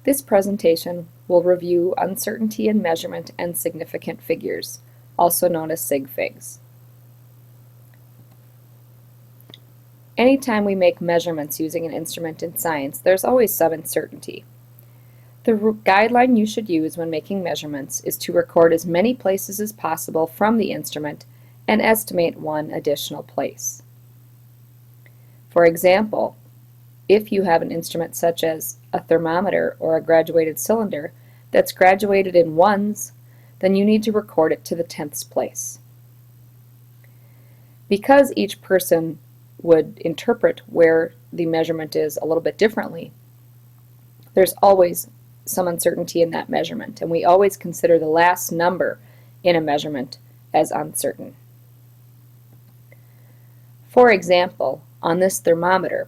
This presentation will review uncertainty in measurement and significant figures, also known as Sig Figs. Anytime we make measurements using an instrument in science, there's always some uncertainty. The guideline you should use when making measurements is to record as many places as possible from the instrument and estimate one additional place. For example, if you have an instrument such as a thermometer or a graduated cylinder that's graduated in ones, then you need to record it to the 10th place. Because each person would interpret where the measurement is a little bit differently, there's always some uncertainty in that measurement, and we always consider the last number in a measurement as uncertain. For example, on this thermometer,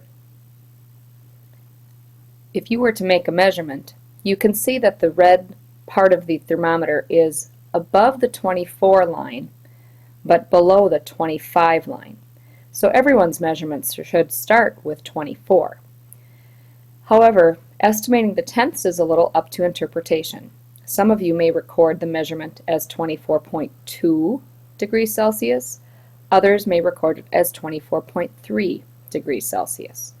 if you were to make a measurement, you can see that the red part of the thermometer is above the 24 line, but below the 25 line. So everyone's measurements should start with 24. However, estimating the tenths is a little up to interpretation. Some of you may record the measurement as 24.2 degrees Celsius. Others may record it as 24.3 degrees Celsius.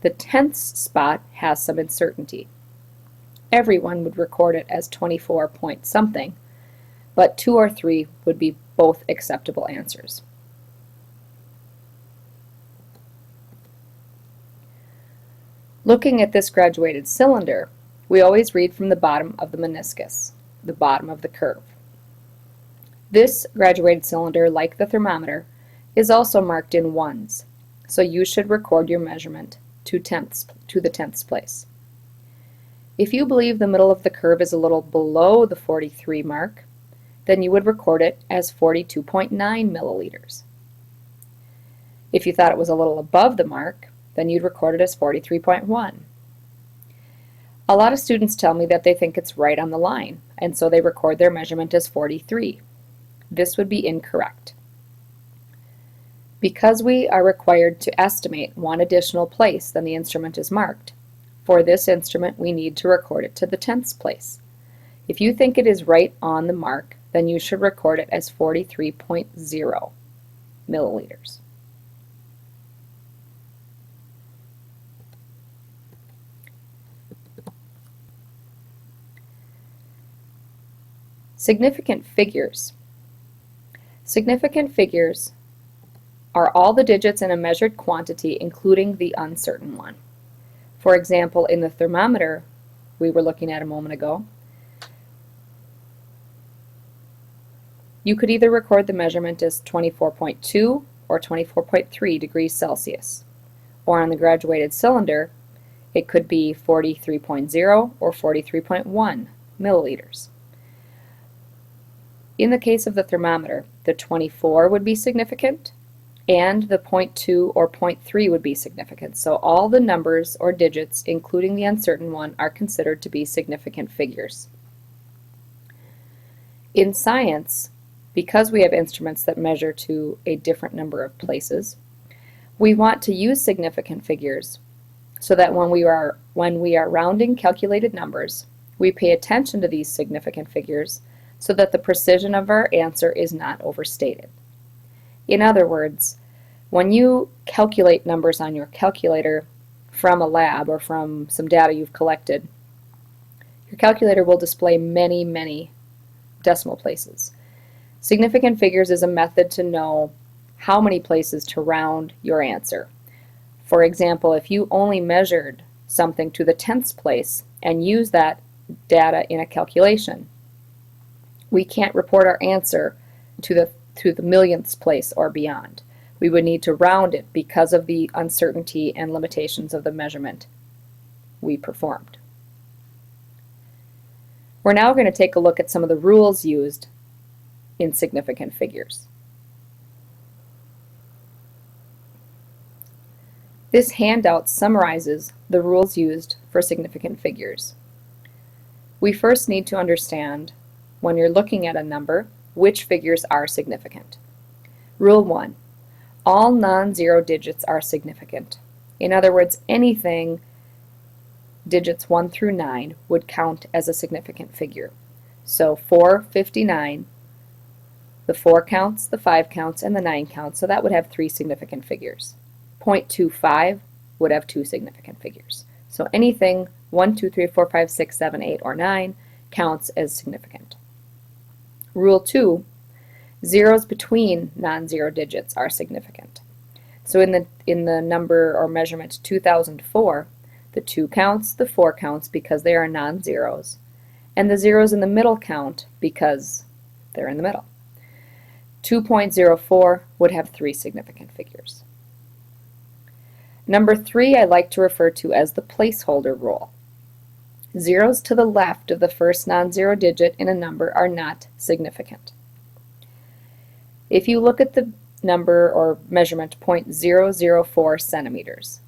The tenths spot has some uncertainty. Everyone would record it as 24 point something, but 2 or 3 would be both acceptable answers. Looking at this graduated cylinder, we always read from the bottom of the meniscus, the bottom of the curve. This graduated cylinder, like the thermometer, is also marked in ones, so you should record your measurement to the 10th place. If you believe the middle of the curve is a little below the 43 mark, then you would record it as 42.9 milliliters. If you thought it was a little above the mark, then you'd record it as 43.1. A lot of students tell me that they think it's right on the line, and so they record their measurement as 43. This would be incorrect. Because we are required to estimate one additional place than the instrument is marked, for this instrument we need to record it to the 10th place. If you think it is right on the mark, then you should record it as 43.0 milliliters. Significant figures. Significant figures are all the digits in a measured quantity, including the uncertain one. For example, in the thermometer we were looking at a moment ago, you could either record the measurement as 24.2 or 24.3 degrees Celsius. Or on the graduated cylinder, it could be 43.0 or 43.1 milliliters. In the case of the thermometer, the 24 would be significant, and the 0.2 or 0.3 would be significant. So all the numbers or digits, including the uncertain one, are considered to be significant figures. In science, because we have instruments that measure to a different number of places, we want to use significant figures so that when we are rounding calculated numbers, we pay attention to these significant figures so that the precision of our answer is not overstated. In other words, when you calculate numbers on your calculator from a lab or from some data you've collected, your calculator will display many, many decimal places. Significant figures is a method to know how many places to round your answer. For example, if you only measured something to the 10th place and use that data in a calculation, we can't report our answer to the millionth place or beyond. We would need to round it because of the uncertainty and limitations of the measurement we performed. We're now going to take a look at some of the rules used in significant figures. This handout summarizes the rules used for significant figures. We first need to understand, when you're looking at a number, which figures are significant. Rule 1. All non-zero digits are significant. In other words, anything digits 1 through 9 would count as a significant figure. So 459, the 4 counts, the 5 counts, and the 9 counts, so that would have 3 significant figures. 0.25 would have 2 significant figures. So anything 1, 2, 3, 4, 5, 6, 7, 8, or 9 counts as significant. Rule 2, zeros between non-zero digits are significant. So in the number or measurement 2004, the 2 counts, the 4 counts because they are non-zeros, and the zeros in the middle count because they're in the middle. 2.04 would have 3 significant figures. Number 3 I like to refer to as the placeholder rule. Zeros to the left of the first non-zero digit in a number are not significant. If you look at the number or measurement 0.004 centimeters,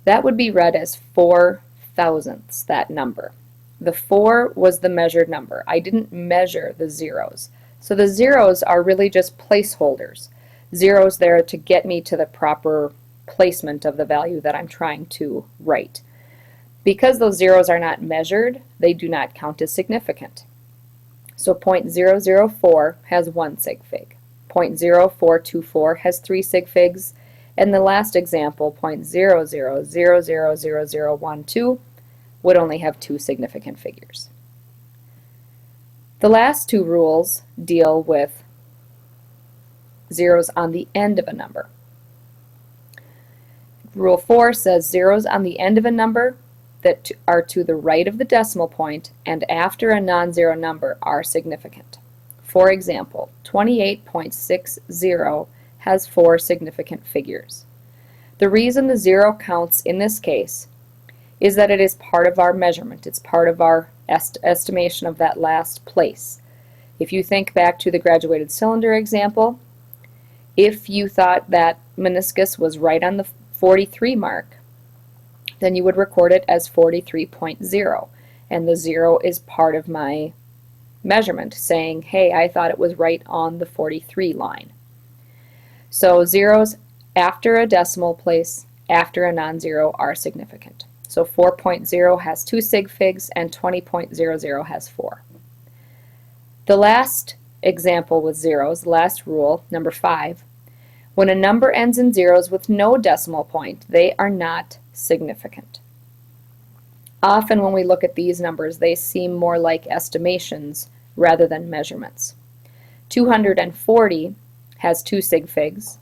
that would be read as 4 thousandths, that number. The 4 was the measured number. I didn't measure the zeros. So the zeros are really just placeholders. Zeros there to get me to the proper placement of the value that I'm trying to write. Because those zeros are not measured, they do not count as significant. So 0.004 has 1 sig fig. 0.0424 has 3 sig figs. And the last example, 0.00000012, would only have 2 significant figures. The last 2 rules deal with zeros on the end of a number. Rule 4 says zeros on the end of a number that are to the right of the decimal point and after a non-zero number are significant. For example, 28.60 has 4 significant figures. The reason the 0 counts in this case is that it is part of our measurement. It's part of our estimation of that last place. If you think back to the graduated cylinder example, if you thought that meniscus was right on the 43 mark, then you would record it as 43.0, and the 0 is part of my measurement saying, hey, I thought it was right on the 43 line. So zeros after a decimal place, after a non-zero, are significant. So 4.0 has 2 sig figs and 20.00 has 4. The last example with zeros, last rule, number 5, when a number ends in zeros with no decimal point, they are not significant. Often when we look at these numbers, they seem more like estimations rather than measurements. 240 has 2 sig figs.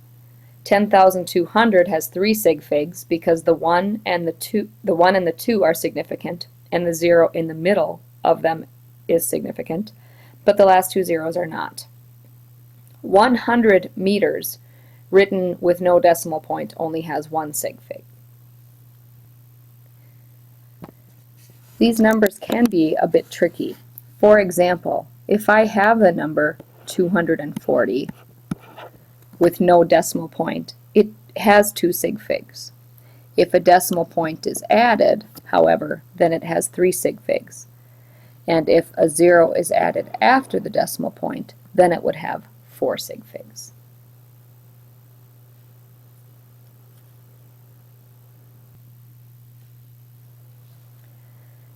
10,200 has 3 sig figs because the 1 and the 2 are significant and the 0 in the middle of them is significant, but the last 2 zeros are not. 100 meters written with no decimal point only has 1 sig fig. These numbers can be a bit tricky. For example, if I have the number 240 with no decimal point, it has 2 sig figs. If a decimal point is added, however, then it has 3 sig figs. And if a 0 is added after the decimal point, then it would have 4 sig figs.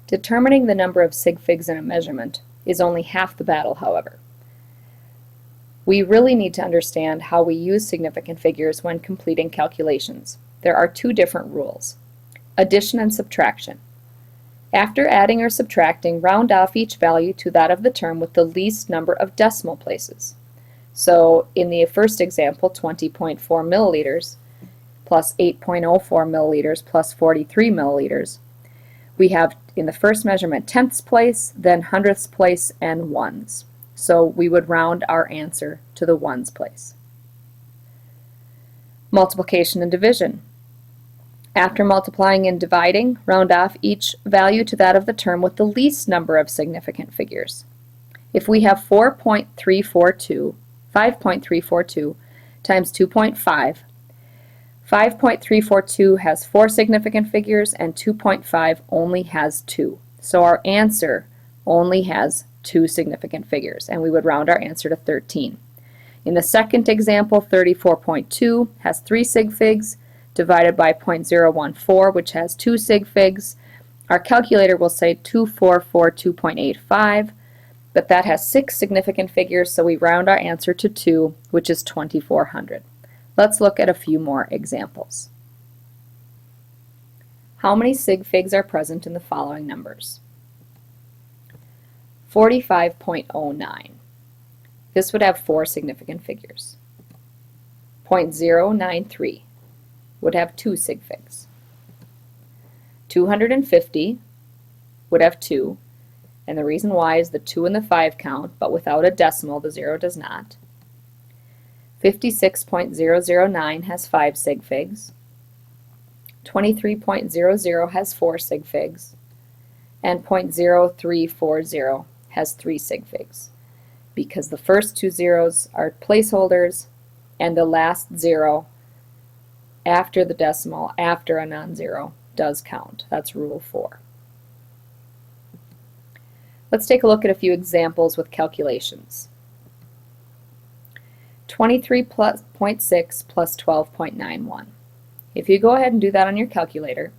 Determining the number of sig figs in a measurement is only half the battle, however. We really need to understand how we use significant figures when completing calculations. There are 2 different rules: addition and subtraction. After adding or subtracting, round off each value to that of the term with the least number of decimal places. So in the first example, 20.4 milliliters plus 8.04 milliliters plus 43 milliliters, we have in the first measurement tenths place, then hundredths place, and ones. So we would round our answer to the ones place. Multiplication and division. After multiplying and dividing, round off each value to that of the term with the least number of significant figures. If we have 5.342 times 2.5, 5.342 has 4 significant figures and 2.5 only has 2. So our answer only has 2 significant figures, and we would round our answer to 13. In the second example, 34.2 has 3 sig figs, divided by 0.014, which has 2 sig figs. Our calculator will say 2442.85, but that has 6 significant figures, so we round our answer to 2, which is 2400. Let's look at a few more examples. How many sig figs are present in the following numbers? 45.09. This would have 4 significant figures. 0.093 would have 2 sig figs. 250 would have 2, and the reason why is the 2 and the 5 count, but without a decimal, the 0 does not. 56.009 has 5 sig figs. 23.00 has 4 sig figs, and 0.0340 has 3 sig figs, because the first 2 zeros are placeholders and the last 0 after the decimal, after a non-zero, does count. That's rule 4. Let's take a look at a few examples with calculations. 23.6 plus 12.91. If you go ahead and do that on your calculator,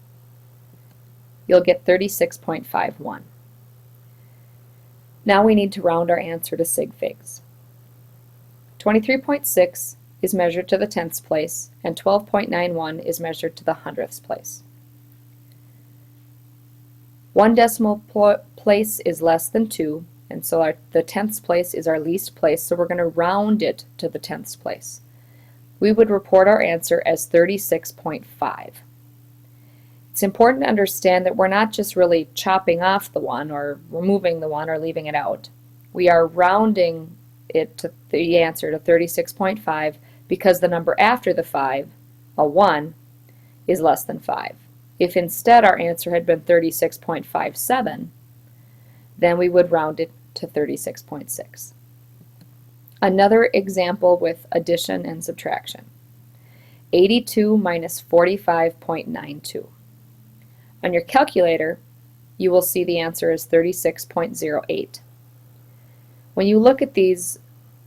you'll get 36.51. Now we need to round our answer to sig figs. 23.6 is measured to the tenths place, and 12.91 is measured to the hundredths place. 1 decimal place is less than 2, and so the tenths place is our least place, so we're going to round it to the tenths place. We would report our answer as 36.5. It's important to understand that we're not just really chopping off the 1 or removing the 1 or leaving it out. We are rounding it to the answer to 36.5 because the number after the 5, a 1, is less than 5. If instead our answer had been 36.57, then we would round it to 36.6. Another example with addition and subtraction. 82 minus 45.92. On your calculator, you will see the answer is 36.08. When you look at these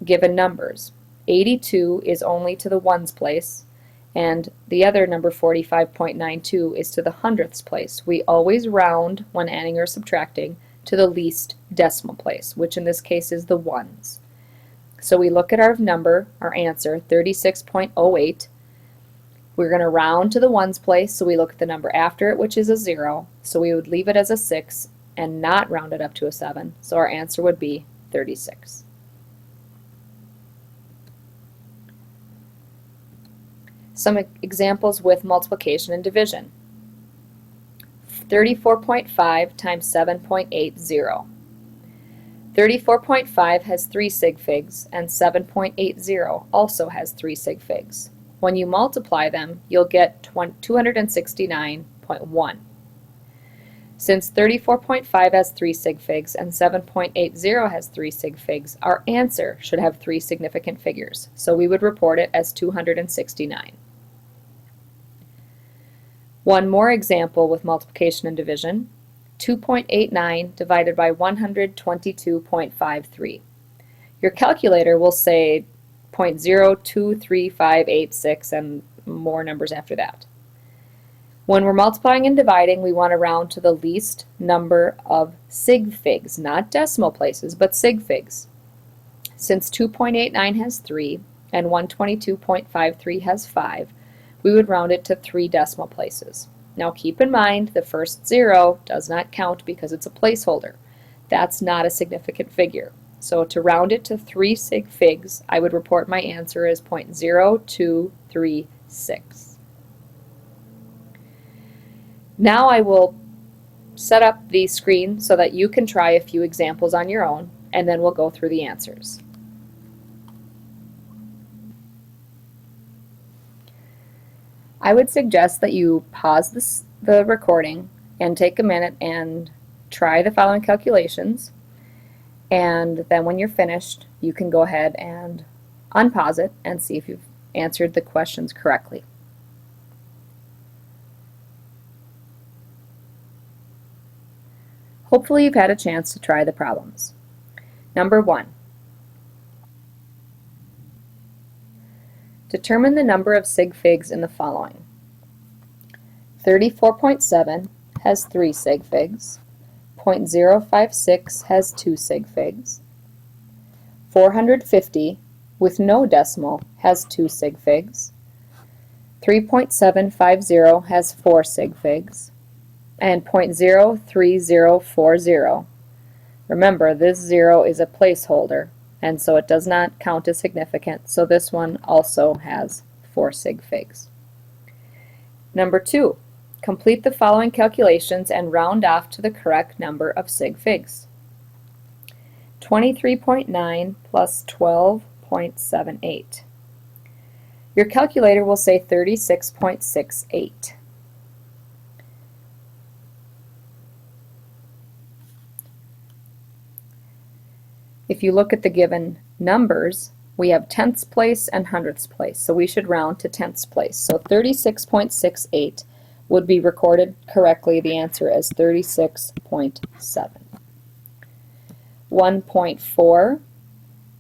given numbers, 82 is only to the ones place, and the other number 45.92 is to the hundredths place. We always round when adding or subtracting to the least decimal place, which in this case is the ones. So we look at our number, our answer, 36.08. We're going to round to the ones place, so we look at the number after it, which is a 0. So we would leave it as a 6 and not round it up to a 7. So our answer would be 36. Some examples with multiplication and division. 34.5 times 7.80. 34.5 has 3 sig figs, and 7.80 also has 3 sig figs. When you multiply them, you'll get 269.1. Since 34.5 has 3 sig figs and 7.80 has 3 sig figs, our answer should have 3 significant figures, so we would report it as 269. One more example with multiplication and division. 2.89 divided by 122.53. Your calculator will say 0.023586 and more numbers after that. When we're multiplying and dividing, we want to round to the least number of sig figs, not decimal places, but sig figs. Since 2.89 has 3 and 122.53 has 5, we would round it to 3 decimal places. Now keep in mind the first 0 does not count because it's a placeholder. That's not a significant figure. So to round it to 3 sig figs, I would report my answer as 0.0236. Now I will set up the screen so that you can try a few examples on your own, and then we'll go through the answers. I would suggest that you pause the recording and take a minute and try the following calculations, and then when you're finished you can go ahead and unpause it and see if you've answered the questions correctly. Hopefully you've had a chance to try the problems. Number 1. Determine the number of sig figs in the following. 34.7 has 3 sig figs. 0.056 has 2 sig figs. 450 with no decimal has 2 sig figs. 3.750 has 4 sig figs. And 0.03040. Remember, this 0 is a placeholder, and so it does not count as significant, so this one also has 4 sig figs. Number 2, complete the following calculations and round off to the correct number of sig figs. 23.9 plus 12.78. Your calculator will say 36.68. If you look at the given numbers, we have tenths place and hundredths place, so we should round to tenths place. So 36.68 would be recorded correctly, the answer as 36.7. 1.4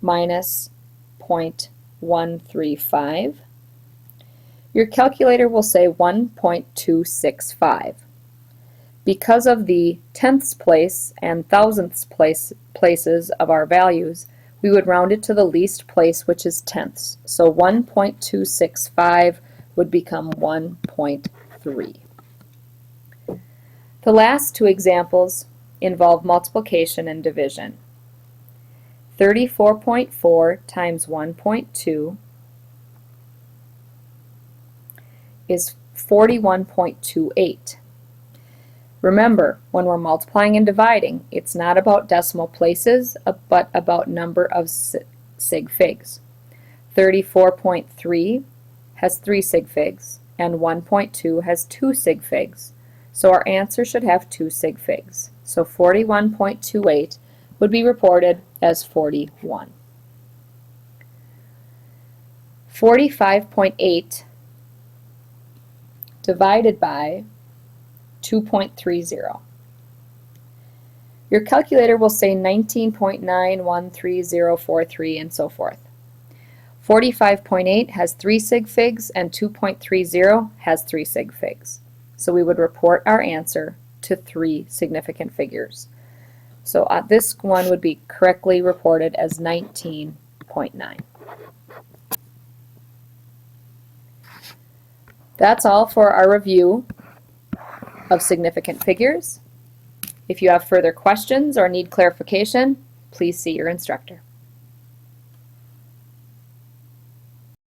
minus 0.135. Your calculator will say 1.265. Because of the tenths place and thousandths places of our values, we would round it to the least place, which is tenths. So 1.265 would become 1.3. The last two examples involve multiplication and division. 34.4 times 1.2 is 41.28. Remember, when we're multiplying and dividing, it's not about decimal places, but about number of sig figs. 34.3 has 3 sig figs, and 1.2 has 2 sig figs. So our answer should have 2 sig figs. So 41.28 would be reported as 41. 45.8 divided by 2.30. Your calculator will say 19.913043 and so forth. 45.8 has 3 sig figs and 2.30 has 3 sig figs. So we would report our answer to 3 significant figures. So this one would be correctly reported as 19.9. That's all for our review of significant figures. If you have further questions or need clarification, please see your instructor.